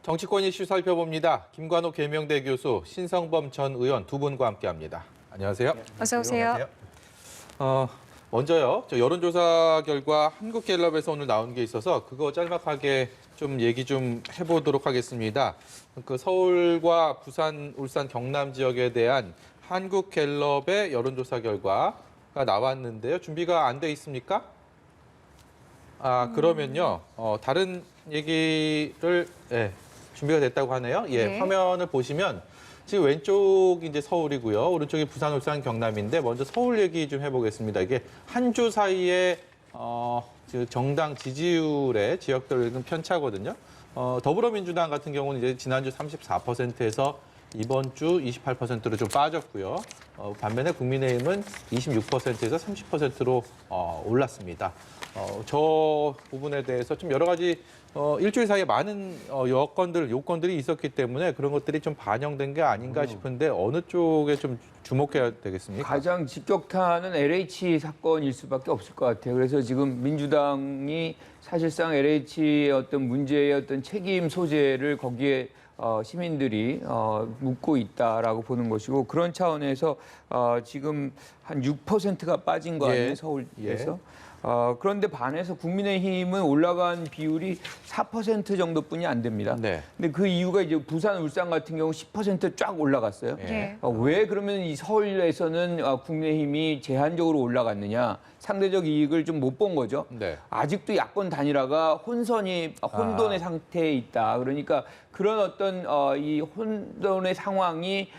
정치권 이슈 살펴봅니다. 김관호 계명대 교수, 신성범 전 의원 두 분과 함께합니다. 안녕하세요. 어서 오세요. 먼저요. 저 여론조사 결과 한국갤럽에서 오늘 나온 게 있어서 그거 짤막하게 좀 얘기 좀 해보도록 하겠습니다. 그 서울과 부산, 울산, 경남 지역에 대한 한국갤럽의 여론조사 결과가 나왔는데요. 준비가 안 돼 있습니까? 그러면요. 다른 얘기를 준비가 됐다고 하네요. 네. 화면을 보시면 지금 왼쪽이 이제 서울이고요. 오른쪽이 부산, 울산, 경남인데 먼저 서울 얘기 좀 해보겠습니다. 이게 한 주 사이에 정당 지지율의 지역별 편차거든요. 더불어민주당 같은 경우는 이제 지난주 34%에서 이번 주 28%로 좀 빠졌고요. 반면에 국민의힘은 26%에서 30%로 올랐습니다. 저 부분에 대해서 좀 여러 가지 일주일 사이에 많은 요건들이 있었기 때문에 그런 것들이 좀 반영된 게 아닌가 싶은데 어느 쪽에 좀 주목해야 되겠습니까? 가장 직격탄은 LH 사건일 수밖에 없을 것 같아요. 그래서 지금 민주당이 사실상 LH의 어떤 문제의 어떤 책임 소재를 거기에 시민들이 묻고 있다라고 보는 것이고 그런 차원에서 지금 한 6%가 빠진 거 아니에요, 서울에서? 그런데 반해서 국민의힘은 올라간 비율이 4% 정도뿐이 안 됩니다. 네. 근데 그 이유가 이제 부산, 울산 같은 경우 10%쫙 올라갔어요. 네. 왜 그러면 이 서울에서는 국민의힘이 제한적으로 올라갔느냐? 상대적 이익을 좀 못 본 거죠. 네. 아직도 야권 단일화가 혼돈의 상태에 있다. 그러니까 그런 어떤 이 혼돈의 상황이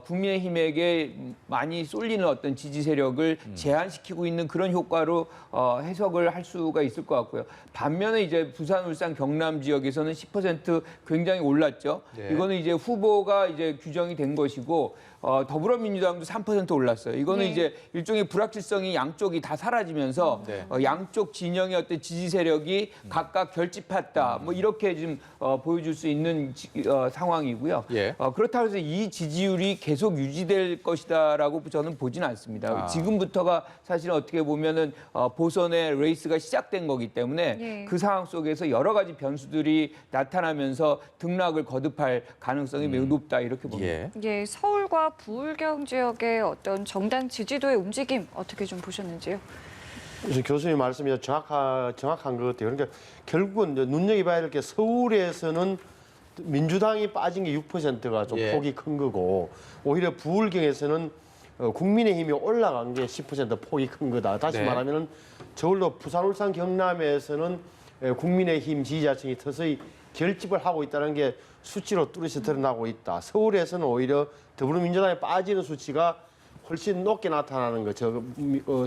국민의힘에게 많이 쏠리는 어떤 지지 세력을 제한시키고 있는 그런 효과로 해석을 할 수가 있을 것 같고요. 반면에 이제 부산, 울산, 경남 지역에서는 10% 굉장히 올랐죠. 네. 이거는 이제 후보가 이제 규정이 된 것이고 더불어민주당도 3% 올랐어요. 이거는 네. 이제 일종의 불확실성이 양쪽이 다 사라지면서 네. 양쪽 진영의 어떤 지지 세력이 각각 결집했다. 뭐 이렇게 지금 보여줄 수 있는 상황이고요. 예. 그렇다고 해서 이 지지율이 계속 유지될 것이다라고 저는 보진 않습니다. 지금부터가 사실 어떻게 보면은 보선의 레이스가 시작된 거기 때문에 예. 그 상황 속에서 여러 가지 변수들이 나타나면서 등락을 거듭할 가능성이 매우 높다 이렇게 봅니다. 예. 예, 서울과 부울경 지역의 어떤 정당 지지도의 움직임 어떻게 좀 보셨는지요? 그래서 교수님 말씀이 정확한 것 같아요. 그러니까 결국은 이제 눈여겨봐야 될 게 서울에서는 민주당이 빠진 게 6%가 좀 예. 폭이 큰 거고 오히려 부울경에서는 국민의힘이 올라간 게 10% 폭이 큰 거다. 다시 네. 말하면 저울로 부산, 울산, 경남에서는 국민의힘 지지자층이 서서히 결집을 하고 있다는 게 수치로 뚜렷이 드러나고 있다. 서울에서는 오히려 더불어민주당에 빠지는 수치가 훨씬 높게 나타나는 거.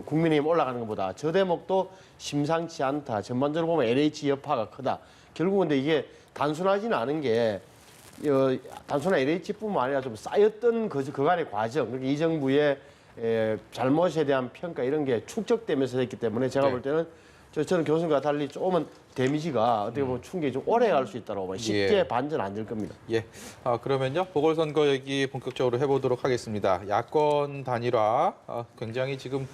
국민의힘 올라가는 것보다 저 대목도 심상치 않다. 전반적으로 보면 LH 여파가 크다. 결국은 근데 이게 단순하지는 않은 게 단순한 LH뿐만 아니라 좀 쌓였던 그간의 과정, 그러니까 이 정부의 잘못에 대한 평가 이런 게 축적되면서 했기 때문에 제가 네. 볼 때는 저는 교수님과 달리 조금은 데미지가 어떻게 보면 충격이 좀 오래 갈 수 있다고 봐요. 쉽게 예. 반전 안 될 겁니다. 예. 그러면요. 보궐선거 얘기 본격적으로 해보도록 하겠습니다. 야권 단일화 굉장히 지금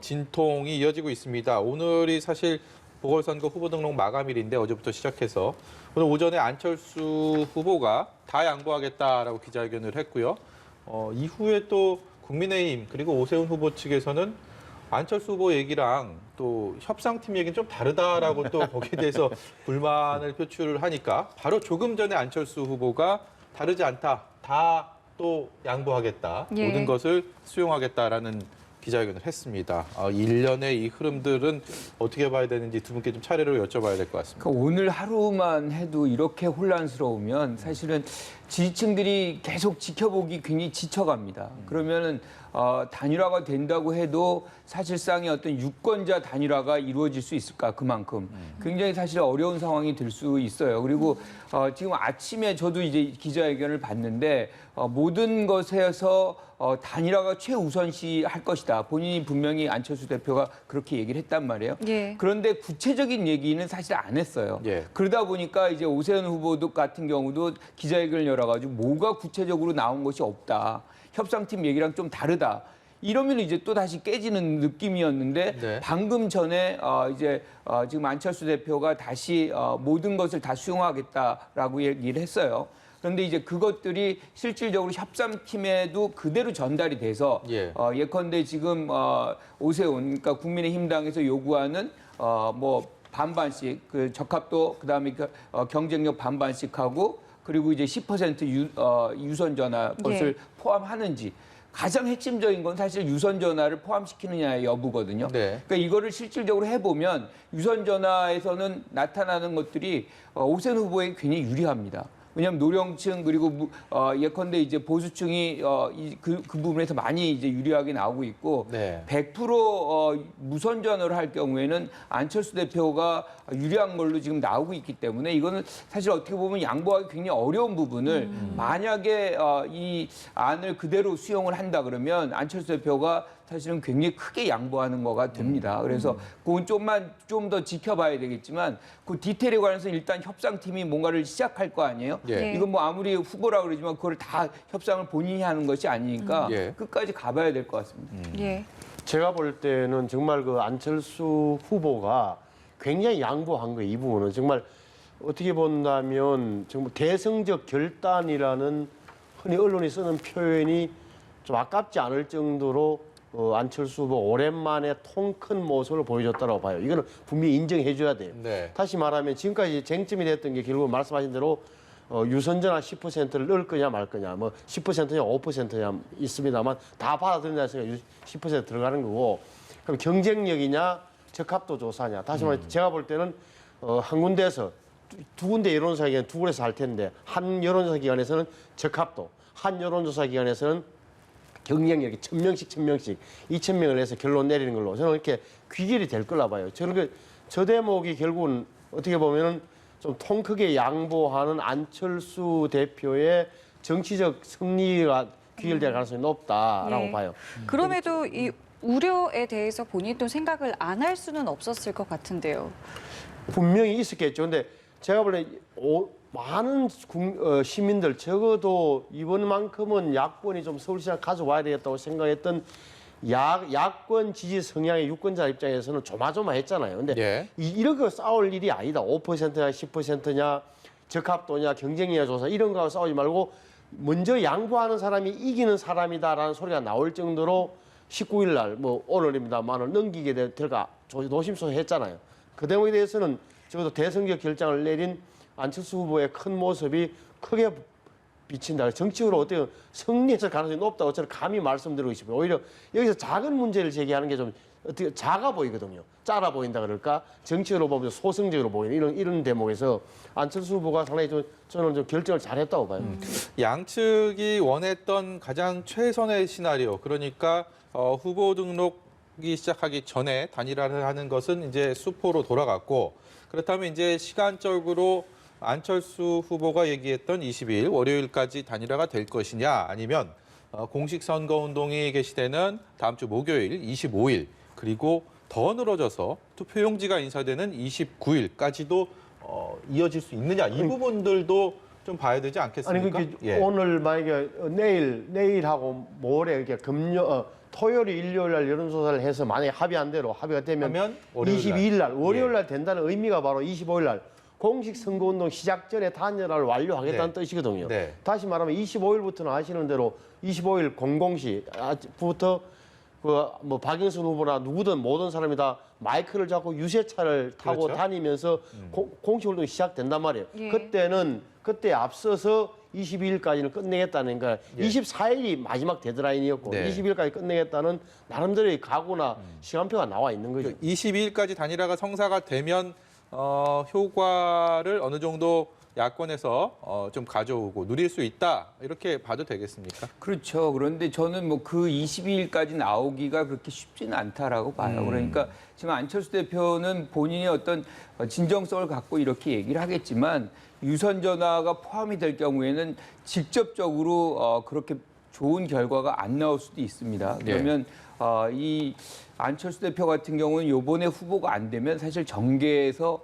진통이 이어지고 있습니다. 오늘이 사실 보궐선거 후보 등록 마감일인데 어제부터 시작해서 오늘 오전에 안철수 후보가 다 양보하겠다라고 기자회견을 했고요. 이후에 또 국민의힘 그리고 오세훈 후보 측에서는 안철수 후보 얘기랑 또 협상팀 얘기는 좀 다르다라고 또 거기에 대해서 불만을 표출을 하니까 바로 조금 전에 안철수 후보가 다르지 않다. 다 또 양보하겠다. 예. 모든 것을 수용하겠다라는 기자회견을 했습니다. 일련의 이 흐름들은 어떻게 봐야 되는지 두 분께 좀 차례로 여쭤봐야 될 것 같습니다. 그러니까 오늘 하루만 해도 이렇게 혼란스러우면 사실은 지지층들이 계속 지켜보기 굉장히 지쳐갑니다. 그러면은 단일화가 된다고 해도 사실상의 어떤 유권자 단일화가 이루어질 수 있을까 그만큼 굉장히 사실 어려운 상황이 될 수 있어요. 그리고 지금 아침에 저도 이제 기자회견을 봤는데 모든 것에서 단일화가 최우선시 할 것이다. 본인이 분명히 안철수 대표가 그렇게 얘기를 했단 말이에요. 예. 그런데 구체적인 얘기는 사실 안 했어요. 예. 그러다 보니까 이제 오세훈 후보도 같은 경우도 기자회견을 열어가지고 뭐가 구체적으로 나온 것이 없다. 협상팀 얘기랑 좀 다르다. 이러면 이제 또 다시 깨지는 느낌이었는데 네. 방금 전에 지금 안철수 대표가 다시 모든 것을 다 수용하겠다라고 얘기를 했어요. 그런데 이제 그것들이 실질적으로 협상팀에도 그대로 전달이 돼서 예. 예컨대 지금 오세훈 그러니까 국민의힘당에서 요구하는 뭐 반반씩 그 적합도 그다음에 경쟁력 반반씩 하고 그리고 이제 10% 유선 전화 것을 예. 포함하는지 가장 핵심적인 건 사실 유선 전화를 포함시키느냐의 여부거든요. 네. 그러니까 이거를 실질적으로 해보면 유선 전화에서는 나타나는 것들이 오세훈 후보에 굉장히 유리합니다. 왜냐하면 노령층 그리고 예컨대 이제 보수층이 그 부분에서 많이 이제 유리하게 나오고 있고 네. 100% 무선 전화를 할 경우에는 안철수 대표가 유리한 걸로 지금 나오고 있기 때문에 이거는 사실 어떻게 보면 양보하기 굉장히 어려운 부분을 만약에 이 안을 그대로 수용을 한다 그러면 안철수 대표가 사실은 굉장히 크게 양보하는 거가 됩니다. 그래서 그건 좀 더 지켜봐야 되겠지만 그 디테일에 관해서 일단 협상팀이 뭔가를 시작할 거 아니에요? 예. 이건 뭐 아무리 후보라 그러지만 그걸 다 협상을 본인이 하는 것이 아니니까 예. 끝까지 가봐야 될 것 같습니다. 예. 제가 볼 때는 정말 그 안철수 후보가 굉장히 양보한 거예요. 이 부분은 정말 어떻게 본다면 정말 대승적 결단이라는 흔히 언론이 쓰는 표현이 좀 아깝지 않을 정도로 안철수 후보 오랜만에 통 큰 모습을 보여줬다고 봐요. 이거는 분명히 인정해 줘야 돼요. 네. 다시 말하면 지금까지 쟁점이 됐던 게 결국 말씀하신 대로 유선전화 10%를 넣을 거냐 말 거냐, 뭐 10%냐 5%냐 있습니다만 다 받아들인다 해서 10% 들어가는 거고, 그럼 경쟁력이냐 적합도 조사냐. 다시 말해 제가 볼 때는 한 군데에서 두 군데 여론조사 기관 두 군데서 할 텐데 한 여론조사 기관에서는 적합도, 한 여론조사 기관에서는 경쟁력이 1000명씩 2000명을 해서 결론 내리는 걸로 저는 이렇게 귀결이 될 거라 봐요. 저는 저 대목이 결국은 어떻게 보면은 좀 통 크게 양보하는 안철수 대표의 정치적 승리가 귀결될 가능성이 높다라고 예. 봐요. 그럼에도 이 우려에 대해서 본인도 생각을 안 할 수는 없었을 것 같은데요. 분명히 있었겠죠. 근데 제가 볼때 많은 시민들 적어도 이번만큼은 야권이 좀 서울시장 가져와야 되겠다고 생각했던 야권 지지 성향의 유권자 입장에서는 조마조마했잖아요. 근데 예. 이렇게 싸울 일이 아니다. 5%냐 10%냐 적합도냐 경쟁이냐 조사 이런 거하고 싸우지 말고 먼저 양보하는 사람이 이기는 사람이다라는 소리가 나올 정도로 19일 날 뭐 오늘입니다만을 넘기게 될까 노심초사했잖아요. 그 대목에 대해서는 적어도 대승적 결정을 내린 안철수 후보의 큰 모습이 크게 비친다. 정치적으로 어떻게 승리했을 가능성이 높다고 저는 감히 말씀드리고 싶어요. 오히려 여기서 작은 문제를 제기하는 게 좀 어떻게 작아 보이거든요. 작아 보인다 그럴까? 정치적으로 보면 소승적으로 보이는 이런 대목에서 안철수 후보가 상당히 저는 좀 결정을 잘했다고 봐요. 양측이 원했던 가장 최선의 시나리오, 그러니까 후보 등록이 시작하기 전에 단일화를 하는 것은 이제 수포로 돌아갔고, 그렇다면 이제 시간적으로 안철수 후보가 얘기했던 22일 월요일까지 단일화가 될 것이냐, 아니면 공식 선거 운동이 개시되는 다음 주 목요일 25일, 그리고 더 늘어져서 투표용지가 인쇄되는 29일까지도 이어질 수 있느냐, 이 부분들도 좀 봐야 되지 않겠습니까? 아니 그게 예. 오늘 만약에 내일하고 모레 이렇게 토요일, 일요일 날 여론조사를 해서 만약에 합의한 대로 합의가 되면 하면 월요일 날. 22일 날, 월요일 날 된다는 의미가 바로 25일 날 공식 선거운동 시작 전에 단일화를 완료하겠다는 네. 뜻이거든요. 네. 다시 말하면 25일부터는 아시는 대로 25일 00시부터 뭐 박영선 후보나 누구든 모든 사람이 다 마이크를 잡고 유세차를 타고 그렇죠. 다니면서 공식 활동이 시작된단 말이에요. 예. 그때 앞서서 22일까지는 끝내겠다는 거야. 예. 24일이 마지막 데드라인이었고 네. 22일까지 끝내겠다는 나름대로의 각오나 시간표가 나와 있는 거죠. 22일까지 단일화가 성사가 되면 효과를 어느 정도 야권에서 좀 가져오고 누릴 수 있다, 이렇게 봐도 되겠습니까? 그렇죠. 그런데 저는 뭐 그 22일까지 나오기가 그렇게 쉽지는 않다라고 봐요. 그러니까 지금 안철수 대표는 본인의 어떤 진정성을 갖고 이렇게 얘기를 하겠지만 유선 전화가 포함이 될 경우에는 직접적으로 그렇게 좋은 결과가 안 나올 수도 있습니다. 그러면 이 안철수 대표 같은 경우는 이번에 후보가 안 되면 사실 정계에서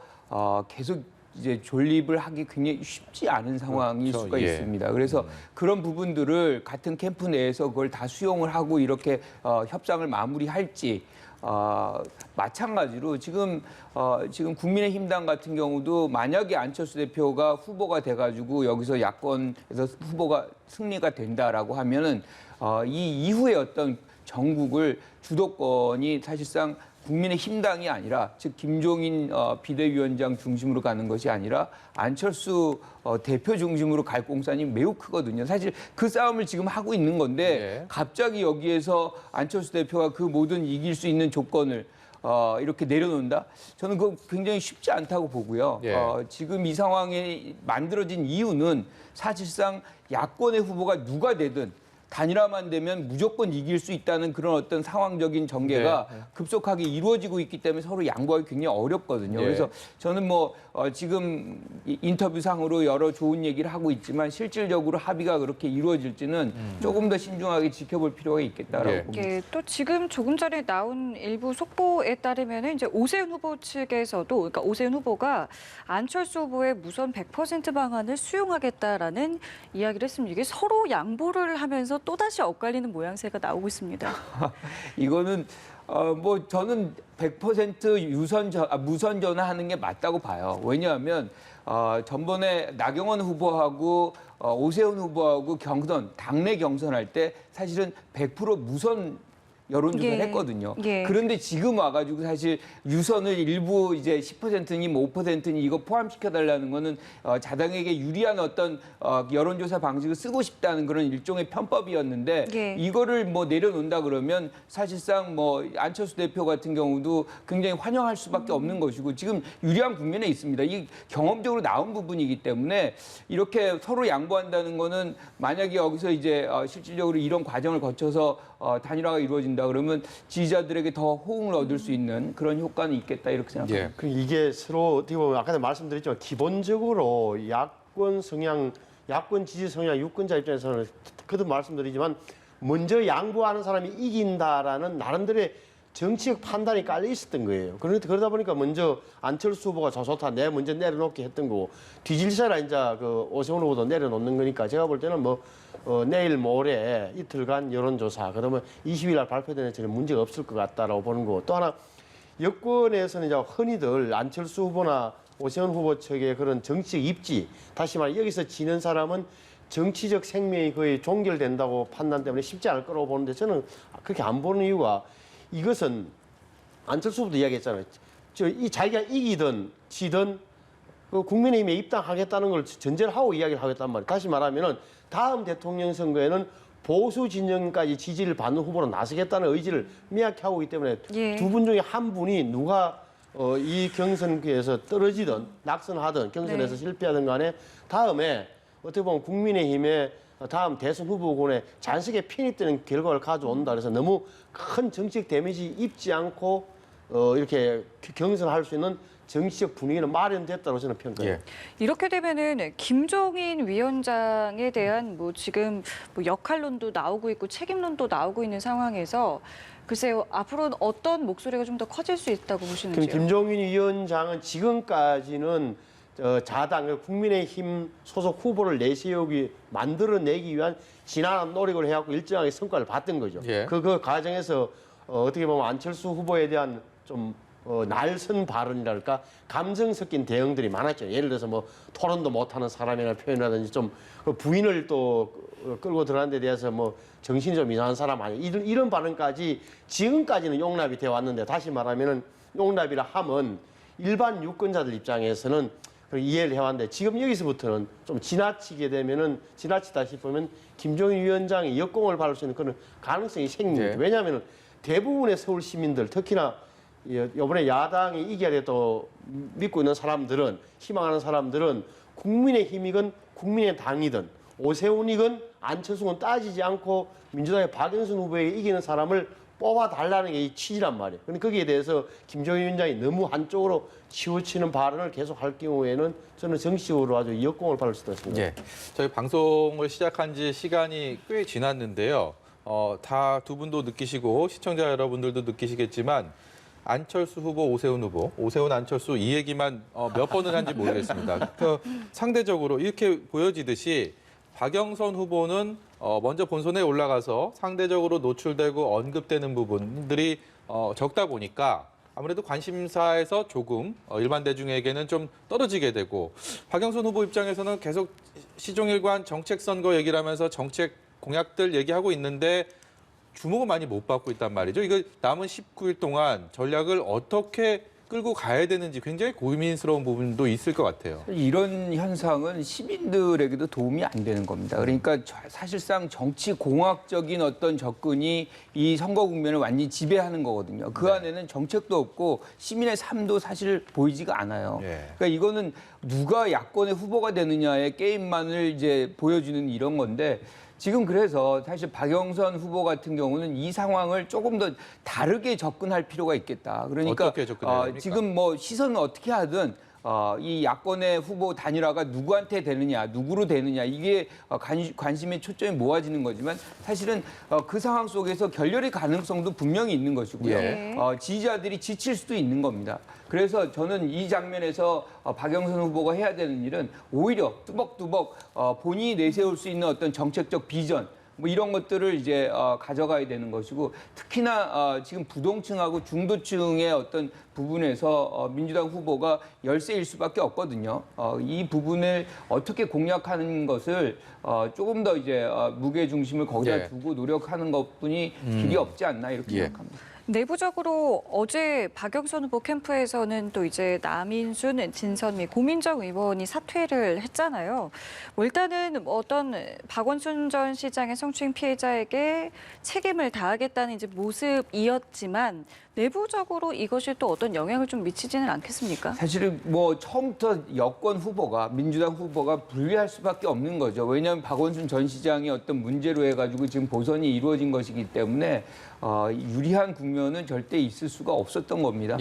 계속 이제 존립을 하기 굉장히 쉽지 않은 상황일 그렇죠. 수가 예. 있습니다. 그래서 그런 부분들을 같은 캠프 내에서 그걸 다 수용을 하고 이렇게 협상을 마무리할지 마찬가지로 지금 국민의힘당 같은 경우도 만약에 안철수 대표가 후보가 돼가지고 여기서 야권에서 후보가 승리가 된다라고 하면은 이 이후에 어떤 전국을 주도권이 사실상 국민의힘당이 아니라 즉 김종인 비대위원장 중심으로 가는 것이 아니라 안철수 대표 중심으로 갈 공산이 매우 크거든요. 사실 그 싸움을 지금 하고 있는 건데 갑자기 여기에서 안철수 대표가 그 모든 이길 수 있는 조건을 이렇게 내려놓는다? 저는 그거 굉장히 쉽지 않다고 보고요. 예. 지금 이 상황이 만들어진 이유는 사실상 야권의 후보가 누가 되든 단일화만 되면 무조건 이길 수 있다는 그런 어떤 상황적인 전개가 급속하게 이루어지고 있기 때문에 서로 양보하기 굉장히 어렵거든요. 예. 그래서 저는 지금 인터뷰상으로 여러 좋은 얘기를 하고 있지만 실질적으로 합의가 그렇게 이루어질지는 조금 더 신중하게 지켜볼 필요가 있겠다라고 예. 봅니다. 예, 또 지금 조금 전에 나온 일부 속보에 따르면 이제 오세훈 후보 측에서도 그러니까 오세훈 후보가 안철수 후보의 무선 100% 방안을 수용하겠다라는 이야기를 했습니다. 이게 서로 양보를 하면서 또다시 엇갈리는 모양새가 나오고 있습니다. 이거는 저는 100% 무선 전화하는 게 맞다고 봐요. 왜냐하면 전번에 나경원 후보하고 오세훈 후보하고 당내 경선할 때 사실은 100% 무선 여론조사를 예. 했거든요. 예. 그런데 지금 와가지고 사실 유선을 일부 이제 10%니 5%니 이거 포함시켜달라는 거는 자당에게 유리한 어떤 여론조사 방식을 쓰고 싶다는 그런 일종의 편법이었는데 예. 이거를 내려놓는다 그러면 사실상 안철수 대표 같은 경우도 굉장히 환영할 수밖에 없는 것이고 지금 유리한 국면에 있습니다. 이 경험적으로 나온 부분이기 때문에 이렇게 서로 양보한다는 거는 만약에 여기서 이제 실질적으로 이런 과정을 거쳐서 단일화가 이루어진다 그러면 지지자들에게 더 호응을 얻을 수 있는 그런 효과는 있겠다 이렇게 생각합니다. 예. 이게 서로 어떻게 보면 아까도 말씀드렸지만 기본적으로 야권 성향, 야권 지지 성향 유권자 입장에서는 그도 말씀드리지만 먼저 양보하는 사람이 이긴다라는 나름대로의 정치적 판단이 깔려 있었던 거예요. 그러다 보니까 먼저 안철수 후보가 좋다, 내가 먼저 내려놓게 했던 거고 뒤질세라 이제 그 오세훈 후보도 내려놓는 거니까 제가 볼 때는 내일 모레 이틀간 여론조사, 그러면 20일 날 발표되는 데는 문제가 없을 것 같다라고 보는 거고 또 하나 여권에서는 이제 흔히들 안철수 후보나 오세훈 후보 측의 그런 정치적 입지, 다시 말해 여기서 지는 사람은 정치적 생명이 거의 종결된다고 판단 때문에 쉽지 않을 거라고 보는데 저는 그렇게 안 보는 이유가 이것은 안철수 후보도 이야기했잖아요. 이 자기가 이기든 지든 그 국민의힘에 입당하겠다는 걸 전제를 하고 이야기를 하겠단 말이에요. 다시 말하면은 다음 대통령 선거에는 보수 진영까지 지지를 받는 후보로 나서겠다는 의지를 명확히 하고 있기 때문에 예. 두 분 중에 한 분이 누가 이 경선에서 떨어지든 낙선하든 경선에서 실패하든 간에 다음에 어떻게 보면 국민의힘의 다음 대선 후보군에 잔식에 편입되는 결과를 가져온다. 그래서 너무 큰 정치적 데미지 입지 않고 이렇게 경선할 수 있는 정치적 분위기는 마련됐다고 저는 평가해요. 예. 이렇게 되면은 김종인 위원장에 대한 지금 역할론도 나오고 있고 책임론도 나오고 있는 상황에서 글쎄요, 앞으로는 어떤 목소리가 좀 더 커질 수 있다고 그럼 보시는지요? 김종인 위원장은 지금까지는 자당 국민의힘 소속 후보를 만들어내기 위한 지난한 노력을 해갖고 일정하게 성과를 봤던 거죠. 예. 그 과정에서 어떻게 보면 안철수 후보에 대한 좀 날선 발언이랄까 감정 섞인 대응들이 많았죠. 예를 들어서 토론도 못하는 사람이나 표현이라든지 좀 부인을 또 끌고 들어간 데 대해서 정신이 좀 이상한 사람 아니에요. 이런 발언까지 지금까지는 용납이 되어 왔는데 다시 말하면은 용납이라 함은 일반 유권자들 입장에서는 이해를 해왔는데 지금 여기서부터는 좀 지나치다 싶으면 김종인 위원장이 역공을 받을 수 있는 그런 가능성이 생깁니다. 네. 왜냐하면 대부분의 서울 시민들 특히나 이번에 야당이 이겨야 또 믿고 있는 사람들은 희망하는 사람들은 국민의힘이건 국민의당이든 오세훈이건 안철수건 따지지 않고 민주당의 박영선 후보에게 이기는 사람을 뽑아달라는 게 이 취지란 말이에요. 근데 거기에 대해서 김종인 위원장이 너무 한쪽으로 치우치는 발언을 계속 할 경우에는 저는 정치적으로 아주 역공을 받을 수도 있습니다. 예. 저희 방송을 시작한 지 시간이 꽤 지났는데요. 다 두 분도 느끼시고 시청자 여러분들도 느끼시겠지만 안철수 후보, 오세훈 후보, 오세훈, 안철수 이 얘기만 몇 번을 한지 모르겠습니다. 상대적으로 이렇게 보여지듯이 박영선 후보는 먼저 본선에 올라가서 상대적으로 노출되고 언급되는 부분들이 적다 보니까 아무래도 관심사에서 조금 일반 대중에게는 좀 떨어지게 되고 박영선 후보 입장에서는 계속 시종일관 정책 선거 얘기를 하면서 정책 공약들 얘기하고 있는데 주목을 많이 못 받고 있단 말이죠. 이거 남은 19일 동안 전략을 어떻게 끌고 가야 되는지 굉장히 고민스러운 부분도 있을 것 같아요. 이런 현상은 시민들에게도 도움이 안 되는 겁니다. 그러니까 사실상 정치 공학적인 어떤 접근이 이 선거 국면을 완전히 지배하는 거거든요. 그 안에는 정책도 없고 시민의 삶도 사실 보이지가 않아요. 그러니까 이거는 누가 야권의 후보가 되느냐의 게임만을 이제 보여주는 이런 건데 지금 그래서 사실 박영선 후보 같은 경우는 이 상황을 조금 더 다르게 접근할 필요가 있겠다. 그러니까 어떻게 접근해야 됩니까? 지금 뭐 시선은 어떻게 하든 이 야권의 후보 단일화가 누구한테 되느냐, 누구로 되느냐 이게 관심의 초점이 모아지는 거지만 사실은 그 상황 속에서 결렬의 가능성도 분명히 있는 것이고요. 예. 지지자들이 지칠 수도 있는 겁니다. 그래서 저는 이 장면에서 박영선 후보가 해야 되는 일은 오히려 뚜벅뚜벅 본인이 내세울 수 있는 어떤 정책적 비전 뭐 이런 것들을 이제 가져가야 되는 것이고 특히나 지금 부동층하고 중도층의 어떤 부분에서 민주당 후보가 열세일 수밖에 없거든요. 이 부분을 어떻게 공략하는 것을 조금 더 이제 무게 중심을 거기다 두고 노력하는 것뿐이 길이 없지 않나 이렇게 생각합니다. 내부적으로 어제 박영선 후보 캠프에서는 또 이제 남인순, 진선미, 고민정 의원이 사퇴를 했잖아요. 뭐 일단은 어떤 박원순 전 시장의 성추행 피해자에게 책임을 다하겠다는 이제 모습이었지만 내부적으로 이것이 또 어떤 영향을 좀 미치지는 않겠습니까? 사실은 뭐 처음부터 여권 후보가 민주당 후보가 불리할 수밖에 없는 거죠. 왜냐하면 박원순 전 시장의 어떤 문제로 해가지고 지금 보선이 이루어진 것이기 때문에 유리한 국면은 절대 있을 수가 없었던 겁니다.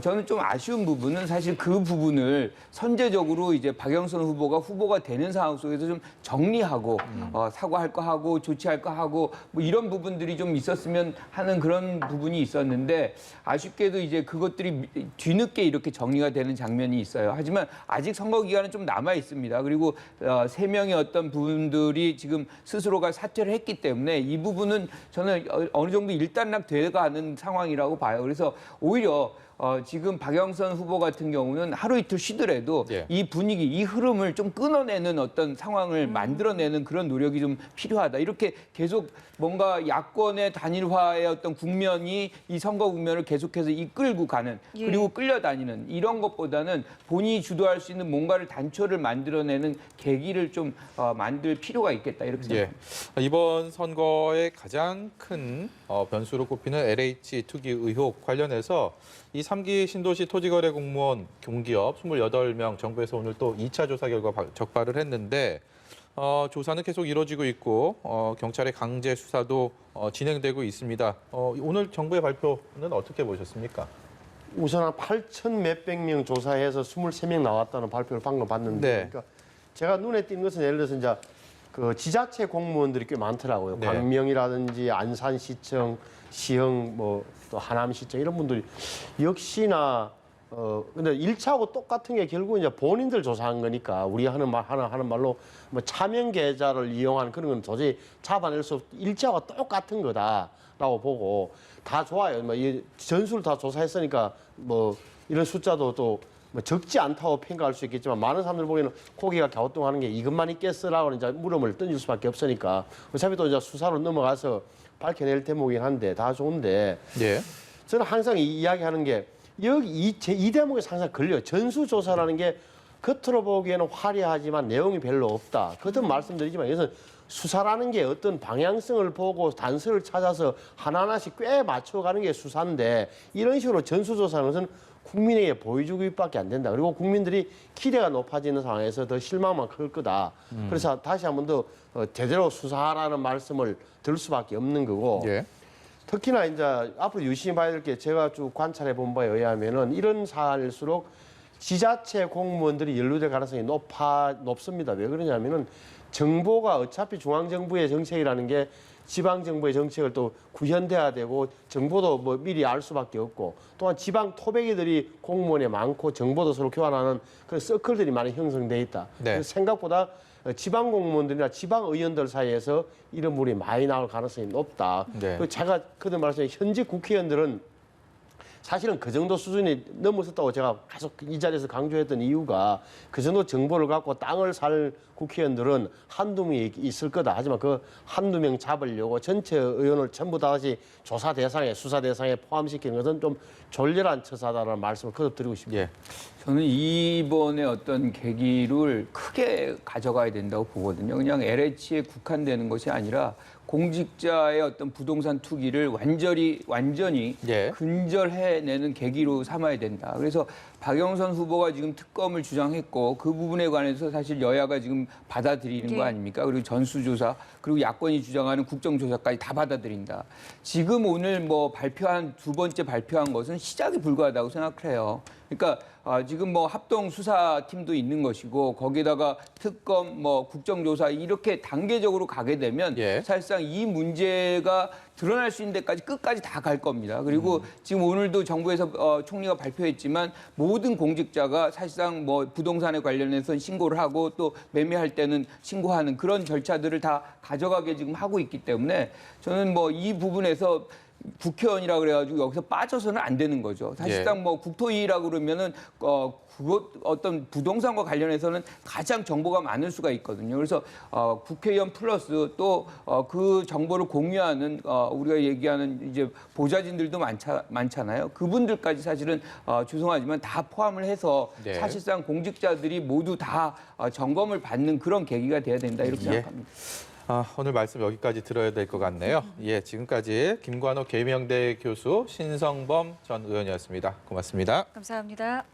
저는 좀 아쉬운 부분은 사실 그 부분을 선제적으로 이제 박영선 후보가 되는 상황 속에서 좀 정리하고 사과할 거 하고 조치할 거 하고 뭐 이런 부분들이 좀 있었으면 하는 그런 부분이 있었는데 아쉽게도 이제 그것들이 뒤늦게 이렇게 정리가 되는 장면이 있어요. 하지만 아직 선거 기간은 좀 남아 있습니다. 그리고 3명의 어떤 부분들이 지금 스스로가 사퇴를 했기 때문에 이 부분은 저는 어느 정도 일단락 돼가는 상황이라고 봐요. 그래서 오히려 지금 박영선 후보 같은 경우는 하루 이틀 쉬더라도 이 분위기, 이 흐름을 좀 끊어내는 어떤 상황을 만들어내는 그런 노력이 좀 필요하다. 이렇게 계속 뭔가 야권의 단일화의 어떤 국면이 이 선거 국면을 계속해서 이끌고 가는 그리고 끌려다니는 이런 것보다는 본인이 주도할 수 있는 뭔가를 단초를 만들어내는 계기를 좀 만들 필요가 있겠다. 이렇게 생각합니다. 이번 선거의 가장 큰 변수로 꼽히는 LH 투기 의혹 관련해서 이 3기 신도시 토지거래 공무원 공기업 28명 정부에서 오늘 또 2차 조사 결과 적발을 했는데 조사는 계속 이루어지고 있고 경찰의 강제 수사도 진행되고 있습니다. 오늘 정부의 발표는 어떻게 보셨습니까? 우선 한 8천 몇백 명 조사해서 23명 나왔다는 발표를 방금 봤는데 그러니까 제가 눈에 띈 것은 예를 들어서 이제 그 지자체 공무원들이 꽤 많더라고요. 광명이라든지 안산시청, 시흥, 뭐 또 하남시청 이런 분들이 역시나 근데 1차하고 똑같은 게 결국 이제 본인들 조사한 거니까 우리가 하는 말로 뭐 차명 계좌를 이용하는 그런 건 도저히 잡아낼 수 없. 1차하고 똑같은 거다라고 보고 다 좋아요. 뭐 이 전수를 다 조사했으니까 뭐 이런 숫자도 또 뭐 적지 않다고 평가할 수 있겠지만 많은 사람들 보기에는 고개가 갸우뚱하는 게 이것만 있겠어라고 이제 물음을 던질 수밖에 없으니까 어차피 또 이제 수사로 넘어가서 밝혀낼 대목이긴 한데 다 좋은데 저는 항상 이 이야기하는 게 여기 이 대목에서 항상 걸려요. 전수조사라는 게 겉으로 보기에는 화려하지만 내용이 별로 없다. 그것은 말씀드리지만 이것은 수사라는 게 어떤 방향성을 보고 단서를 찾아서 하나하나씩 꽤 맞춰가는 게 수사인데 이런 식으로 전수조사는 것은 국민에게 보여주기밖에 안 된다. 그리고 국민들이 기대가 높아지는 상황에서 더 실망만 클 거다. 그래서 다시 한 번 더 제대로 수사하라는 말씀을 들 수밖에 없는 거고 특히나 이제 앞으로 유심히 봐야 될 게 제가 쭉 관찰해 본 바에 의하면은 이런 사안일수록 지자체 공무원들이 연루될 가능성이 높습니다. 왜 그러냐면은 정보가 어차피 중앙정부의 정책이라는 게 지방 정부의 정책을 또 구현돼야 되고 정보도 뭐 미리 알 수밖에 없고 또한 지방 토백이들이 공무원에 많고 정보도 서로 교환하는 그런 서클들이 많이 형성돼 있다. 네. 그래서 생각보다 지방 공무원들이나 지방 의원들 사이에서 이런 분이 많이 나올 가능성이 높다. 네. 그리고 제가 그때 말씀드린 현직 국회의원들은 사실은 그 정도 수준이 넘어섰다고 제가 계속 이 자리에서 강조했던 이유가 그 정도 정보를 갖고 땅을 살 국회의원들은 한두 명이 있을 거다. 하지만 그 한두 명 잡으려고 전체 의원을 전부 다시 조사 대상에 수사 대상에 포함시키는 것은 좀 졸렬한 처사다라는 말씀을 거듭드리고 싶습니다. 예. 저는 이번에 어떤 계기를 크게 가져가야 된다고 보거든요. 그냥 LH에 국한되는 것이 아니라 공직자의 어떤 부동산 투기를 완전히 예. 근절해내는 계기로 삼아야 된다. 그래서 박영선 후보가 지금 특검을 주장했고 그 부분에 관해서 사실 여야가 지금 받아들이는 거 예. 아닙니까? 그리고 전수조사 그리고 야권이 주장하는 국정조사까지 다 받아들인다. 지금 오늘 뭐 두 번째 발표한 것은 시작에 불과하다고 생각해요. 그러니까 지금 뭐 합동 수사팀도 있는 것이고 거기에다가 특검, 뭐 국정조사 이렇게 단계적으로 가게 되면 예. 사실상 이 문제가 드러날 수 있는 데까지 끝까지 다 갈 겁니다. 그리고 지금 오늘도 정부에서 총리가 발표했지만 모든 공직자가 사실상 뭐 부동산에 관련해서 신고를 하고 또 매매할 때는 신고하는 그런 절차들을 다 가져가게 지금 하고 있기 때문에 저는 뭐 이 부분에서 국회의원이라 그래가지고 여기서 빠져서는 안 되는 거죠. 사실상 뭐 국토위라고 그러면은 그것 어떤 부동산과 관련해서는 가장 정보가 많을 수가 있거든요. 그래서 국회의원 플러스 또 그 정보를 공유하는 우리가 얘기하는 이제 보좌진들도 많잖아요. 그분들까지 사실은 죄송하지만 다 포함을 해서 네. 사실상 공직자들이 모두 다 점검을 받는 그런 계기가 돼야 된다 이렇게 예. 생각합니다. 오늘 말씀 여기까지 들어야 될 것 같네요. 예, 지금까지 김관호 계명대 교수, 신성범 전 의원이었습니다. 고맙습니다. 감사합니다.